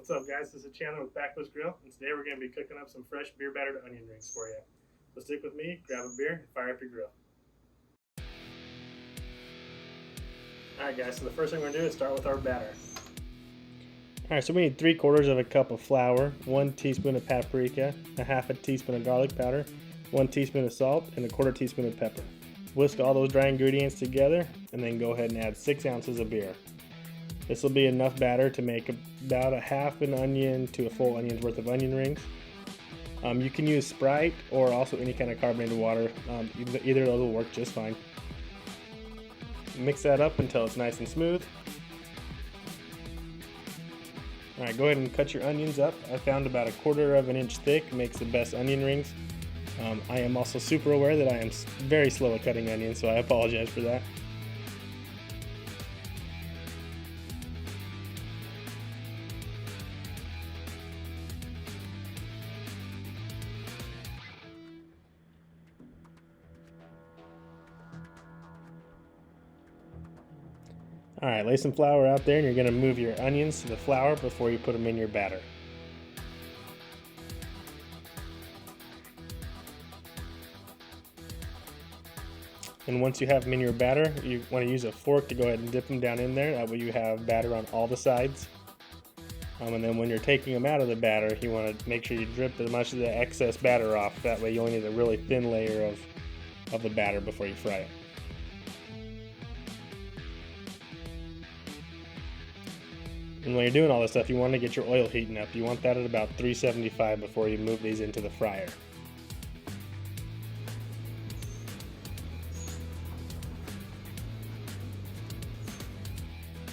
What's up, guys? This is Chandler with Backwoods Grill, and today we're going to be cooking up some fresh beer battered onion rings for you. So stick with me, grab a beer, and fire up your grill. Alright guys, so the first thing we're going to do is start with our batter. Alright, so we need 3/4 cup of flour, 1 teaspoon of paprika, a half a teaspoon of garlic powder, 1 teaspoon of salt, and a 1/4 teaspoon of pepper. Whisk all those dry ingredients together, and then go ahead and add 6 ounces of beer. This will be enough batter to make about a half an onion to a full onion's worth of onion rings. You can use Sprite or also any kind of carbonated water. Either of those will work just fine. Mix that up until it's nice and smooth. Alright, go ahead and cut your onions up. I found about 1/4 inch thick makes the best onion rings. I am also super aware that I am very slow at cutting onions, so I apologize for that. Alright, lay some flour out there and you're going to move your onions to the flour before you put them in your batter. And once you have them in your batter, you want to use a fork to go ahead and dip them down in there. That way you have batter on all the sides. And then when you're taking them out of the batter, you want to make sure you drip as much of the excess batter off. That way you only need a really thin layer of the batter before you fry it. And when you're doing all this stuff, you want to get your oil heating up. You want that at about 375 before you move these into the fryer.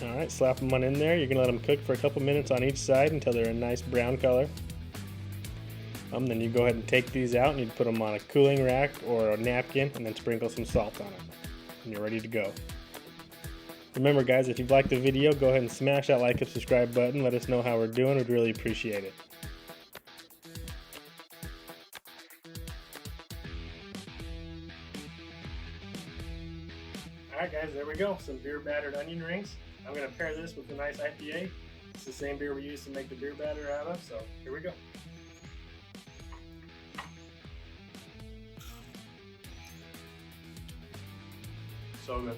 Alright, slap them on in there. You're going to let them cook for a couple minutes on each side until they're a nice brown color. Then you go ahead and take these out and you put them on a cooling rack or a napkin and then sprinkle some salt on it. And you're ready to go. Remember guys, if you've liked the video, go ahead and smash that like and subscribe button. Let us know how we're doing. We'd really appreciate it. Alright guys, there we go. Some beer battered onion rings. I'm going to pair this with a nice IPA. It's the same beer we used to make the beer batter out of, so here we go. So good.